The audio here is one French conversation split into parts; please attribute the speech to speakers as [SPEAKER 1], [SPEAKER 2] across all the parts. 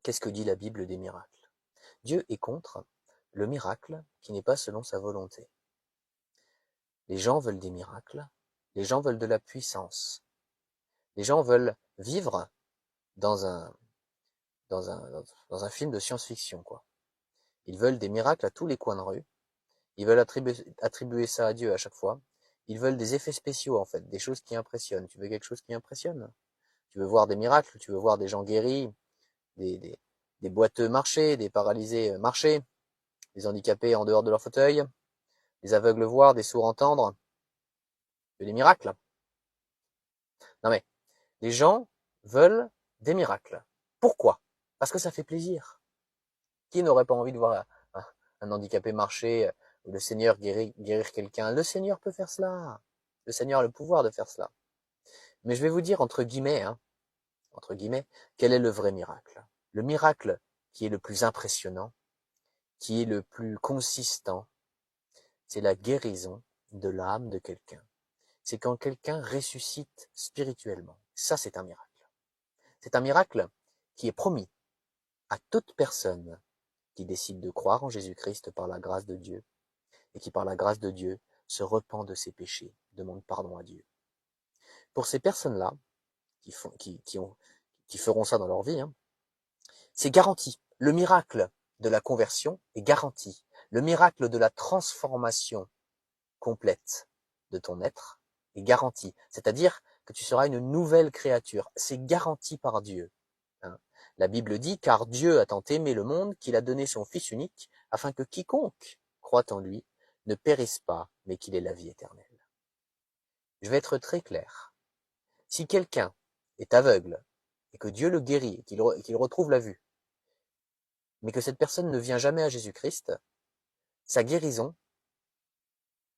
[SPEAKER 1] Qu'est-ce que dit la Bible des miracles? Dieu est contre le miracle qui n'est pas selon sa volonté. Les gens veulent des miracles, les gens veulent de la puissance, les gens veulent vivre dans un, dans un, dans un film de science-fiction, quoi. Ils veulent des miracles à tous les coins de rue, ils veulent attribuer ça à Dieu à chaque fois, ils veulent des effets spéciaux, en fait, des choses qui impressionnent. Tu veux quelque chose qui impressionne? Tu veux voir des miracles, tu veux voir des gens guéris, des, des, des boiteux marcher, des paralysés marcher, des handicapés en dehors de leur fauteuil, des aveugles voir, des sourds entendre, des miracles. Non mais, les gens veulent des miracles. Pourquoi? Parce que ça fait plaisir. Qui n'aurait pas envie de voir un handicapé marcher, ou le Seigneur guérir quelqu'un? Le Seigneur peut faire cela. Le Seigneur a le pouvoir de faire cela. Mais je vais vous dire entre guillemets, quel est le vrai miracle? Le miracle qui est le plus impressionnant, qui est le plus consistant, c'est la guérison de l'âme de quelqu'un. C'est quand quelqu'un ressuscite spirituellement. Ça, c'est un miracle. C'est un miracle qui est promis à toute personne qui décide de croire en Jésus-Christ par la grâce de Dieu et qui, par la grâce de Dieu, se repent de ses péchés, demande pardon à Dieu. Pour ces personnes-là, qui feront ça dans leur vie, c'est garanti. Le miracle de la conversion est garanti. Le miracle de la transformation complète de ton être est garanti. C'est-à-dire que tu seras une nouvelle créature. C'est garanti par Dieu. La Bible dit, car Dieu a tant aimé le monde qu'il a donné son Fils unique, afin que quiconque croit en lui ne périsse pas, mais qu'il ait la vie éternelle. Je vais être très clair. Si quelqu'un est aveugle, et que Dieu le guérit, et qu'il retrouve la vue, mais que cette personne ne vient jamais à Jésus-Christ, sa guérison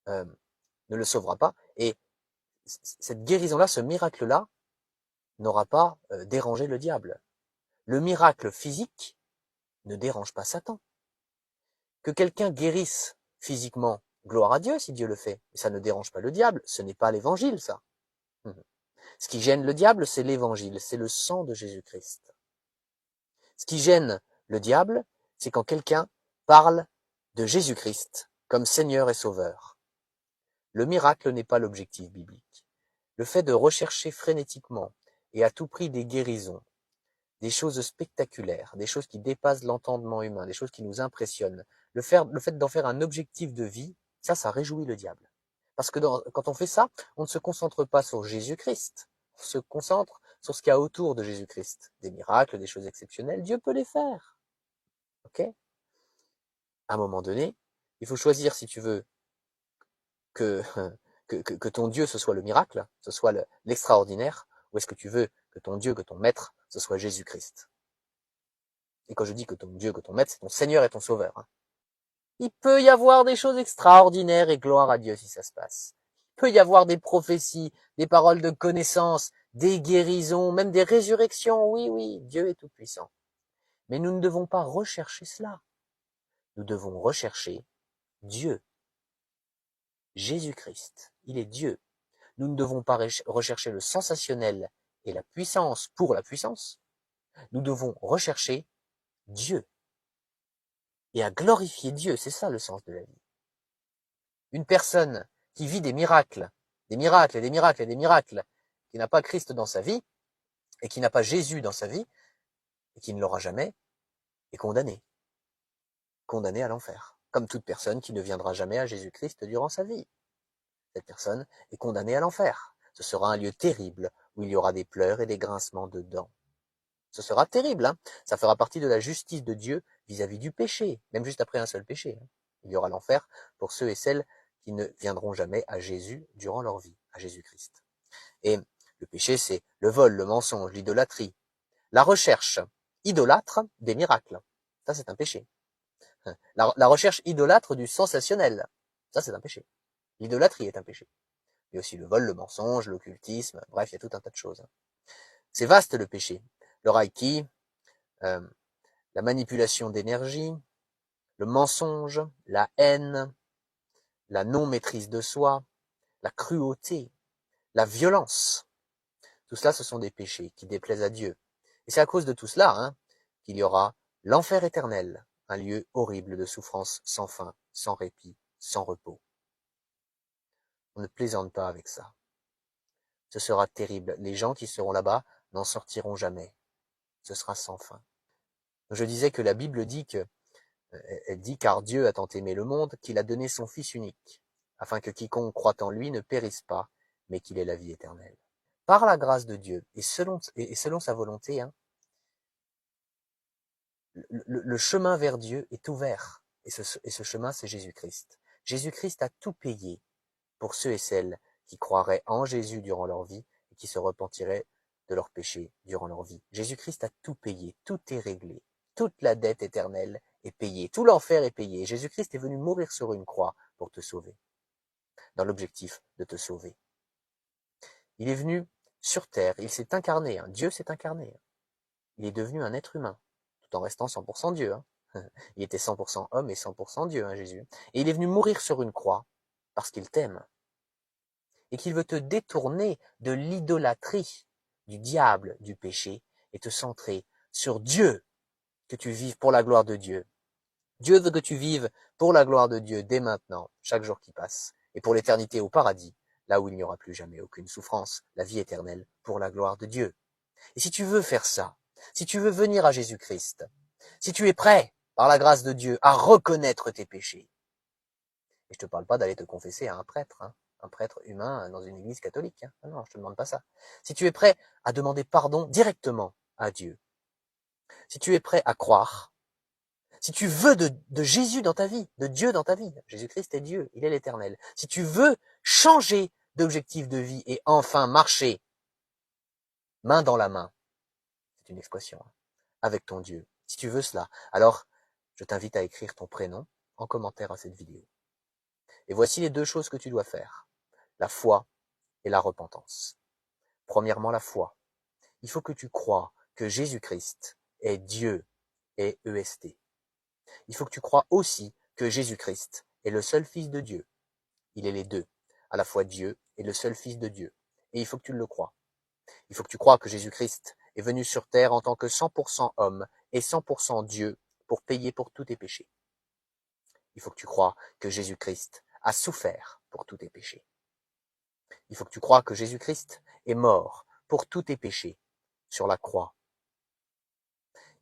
[SPEAKER 1] ne le sauvera pas, et cette guérison-là, ce miracle-là, n'aura pas dérangé le diable. Le miracle physique ne dérange pas Satan. Que quelqu'un guérisse physiquement, gloire à Dieu si Dieu le fait, mais ça ne dérange pas le diable, ce n'est pas l'évangile ça. Ce qui gêne le diable, c'est l'évangile, c'est le sang de Jésus-Christ. Ce qui gêne le diable, c'est quand quelqu'un parle de Jésus-Christ comme Seigneur et Sauveur. Le miracle n'est pas l'objectif biblique. Le fait de rechercher frénétiquement et à tout prix des guérisons, des choses spectaculaires, des choses qui dépassent l'entendement humain, des choses qui nous impressionnent, le fait d'en faire un objectif de vie, ça réjouit le diable. Parce que quand on fait ça, on ne se concentre pas sur Jésus-Christ, on se concentre sur ce qu'il y a autour de Jésus-Christ. Des miracles, des choses exceptionnelles, Dieu peut les faire. Ok? À un moment donné, il faut choisir si tu veux que, que ton Dieu, ce soit le miracle, ce soit l'extraordinaire, ou est-ce que tu veux que ton Dieu, que ton maître, ce soit Jésus-Christ? Et quand je dis que ton Dieu, que ton maître, c'est ton Seigneur et ton Sauveur. Il peut y avoir des choses extraordinaires et gloire à Dieu si ça se passe. Il peut y avoir des prophéties, des paroles de connaissance, des guérisons, même des résurrections. Oui, oui, Dieu est tout-puissant. Mais nous ne devons pas rechercher cela. Nous devons rechercher Dieu. Jésus-Christ. Il est Dieu. Nous ne devons pas rechercher le sensationnel et la puissance pour la puissance. Nous devons rechercher Dieu. Et à glorifier Dieu, c'est ça le sens de la vie. Une personne qui vit des miracles, des miracles et des miracles et des miracles, qui n'a pas Christ dans sa vie, et qui n'a pas Jésus dans sa vie, et qui ne l'aura jamais, est condamnée. Condamnée à l'enfer. Comme toute personne qui ne viendra jamais à Jésus-Christ durant sa vie. Cette personne est condamnée à l'enfer. Ce sera un lieu terrible, où il y aura des pleurs et des grincements de dents. Ce sera terrible, hein. Ça fera partie de la justice de Dieu vis-à-vis du péché, même juste après un seul péché. Il y aura l'enfer pour ceux et celles qui ne viendront jamais à Jésus durant leur vie, à Jésus-Christ. Et le péché, c'est le vol, le mensonge, l'idolâtrie, la recherche idolâtre des miracles. Ça, c'est un péché. La recherche idolâtre du sensationnel. Ça, c'est un péché. L'idolâtrie est un péché. Il y a aussi le vol, le mensonge, l'occultisme, bref, il y a tout un tas de choses. C'est vaste le péché. Le reiki, la manipulation d'énergie, le mensonge, la haine, la non-maîtrise de soi, la cruauté, la violence. Tout cela, ce sont des péchés qui déplaisent à Dieu. Et c'est à cause de tout cela qu'il y aura l'enfer éternel, un lieu horrible de souffrance sans fin, sans répit, sans repos. On ne plaisante pas avec ça. Ce sera terrible. Les gens qui seront là-bas n'en sortiront jamais. Ce sera sans fin. Je disais que la Bible dit que, elle dit, car Dieu a tant aimé le monde qu'il a donné son Fils unique, afin que quiconque croit en lui ne périsse pas, mais qu'il ait la vie éternelle. Par la grâce de Dieu et selon sa volonté, hein, le chemin vers Dieu est ouvert. Et ce chemin, c'est Jésus-Christ. Jésus-Christ a tout payé pour ceux et celles qui croiraient en Jésus durant leur vie et qui se repentiraient de leurs péchés durant leur vie. Jésus-Christ a tout payé, tout est réglé. Toute la dette éternelle est payée, tout l'enfer est payé. Jésus-Christ est venu mourir sur une croix pour te sauver, dans l'objectif de te sauver. Il est venu sur terre, il s'est incarné, hein. Dieu s'est incarné. Il est devenu un être humain, tout en restant 100% Dieu. Hein. Il était 100% homme et 100% Dieu, hein, Jésus. Et il est venu mourir sur une croix parce qu'il t'aime. Et qu'il veut te détourner de l'idolâtrie du diable, du péché, et te centrer sur Dieu, que tu vives pour la gloire de Dieu. Dieu veut que tu vives pour la gloire de Dieu dès maintenant, chaque jour qui passe, et pour l'éternité au paradis, là où il n'y aura plus jamais aucune souffrance, la vie éternelle pour la gloire de Dieu. Et si tu veux faire ça, si tu veux venir à Jésus-Christ, si tu es prêt, par la grâce de Dieu, à reconnaître tes péchés, et je te parle pas d'aller te confesser à un prêtre, hein, un prêtre humain dans une église catholique. Hein. Non, je te demande pas ça. Si tu es prêt à demander pardon directement à Dieu, si tu es prêt à croire, si tu veux de Jésus dans ta vie, de Dieu dans ta vie, Jésus-Christ est Dieu, il est l'éternel. Si tu veux changer d'objectif de vie et enfin marcher main dans la main, c'est une expression, hein, avec ton Dieu. Si tu veux cela, alors je t'invite à écrire ton prénom en commentaire à cette vidéo. Et voici les deux choses que tu dois faire. La foi et la repentance. Premièrement, la foi. Il faut que tu crois que Jésus-Christ est Dieu et EST. Il faut que tu crois aussi que Jésus-Christ est le seul Fils de Dieu. Il est les deux, à la fois Dieu et le seul Fils de Dieu. Et il faut que tu le crois. Il faut que tu crois que Jésus-Christ est venu sur terre en tant que 100% homme et 100% Dieu pour payer pour tous tes péchés. Il faut que tu crois que Jésus-Christ a souffert pour tous tes péchés. Il faut que tu crois que Jésus-Christ est mort pour tous tes péchés sur la croix.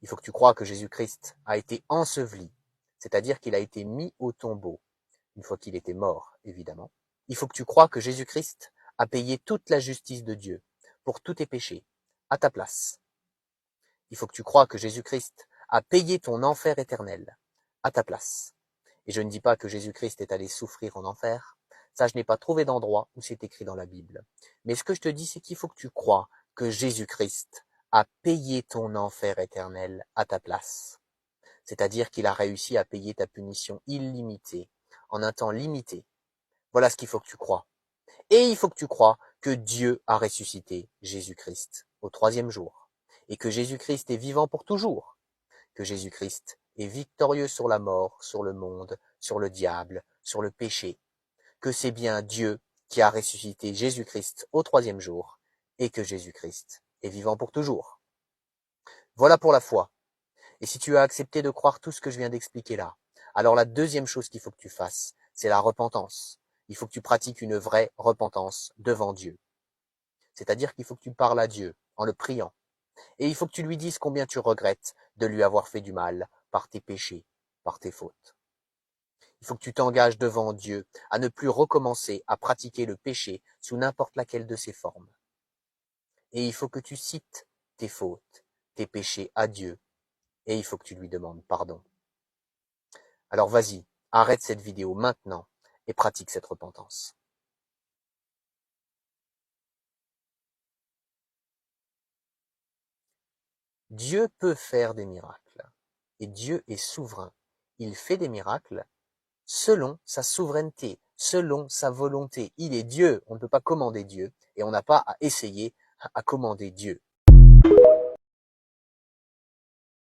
[SPEAKER 1] Il faut que tu crois que Jésus-Christ a été enseveli, c'est-à-dire qu'il a été mis au tombeau, une fois qu'il était mort, évidemment. Il faut que tu crois que Jésus-Christ a payé toute la justice de Dieu pour tous tes péchés, à ta place. Il faut que tu crois que Jésus-Christ a payé ton enfer éternel, à ta place. Et je ne dis pas que Jésus-Christ est allé souffrir en enfer, ça je n'ai pas trouvé d'endroit où c'est écrit dans la Bible. Mais ce que je te dis, c'est qu'il faut que tu crois que Jésus-Christ a payé ton enfer éternel à ta place. C'est-à-dire qu'il a réussi à payer ta punition illimitée, en un temps limité. Voilà ce qu'il faut que tu crois. Et il faut que tu crois que Dieu a ressuscité Jésus-Christ au 3e jour. Et que Jésus-Christ est vivant pour toujours. Que Jésus-Christ est victorieux sur la mort, sur le monde, sur le diable, sur le péché. Que c'est bien Dieu qui a ressuscité Jésus-Christ au 3e jour. Et que Jésus-Christ est vivant pour toujours. Voilà pour la foi. Et si tu as accepté de croire tout ce que je viens d'expliquer là, alors la deuxième chose qu'il faut que tu fasses, c'est la repentance. Il faut que tu pratiques une vraie repentance devant Dieu. C'est-à-dire qu'il faut que tu parles à Dieu en le priant. Et il faut que tu lui dises combien tu regrettes de lui avoir fait du mal par tes péchés, par tes fautes. Il faut que tu t'engages devant Dieu à ne plus recommencer à pratiquer le péché sous n'importe laquelle de ses formes. Et il faut que tu cites tes fautes, tes péchés à Dieu. Et il faut que tu lui demandes pardon. Alors vas-y, arrête cette vidéo maintenant et pratique cette repentance. Dieu peut faire des miracles et Dieu est souverain. Il fait des miracles selon sa souveraineté, selon sa volonté. Il est Dieu, on ne peut pas commander Dieu et on n'a pas à essayer à commander Dieu.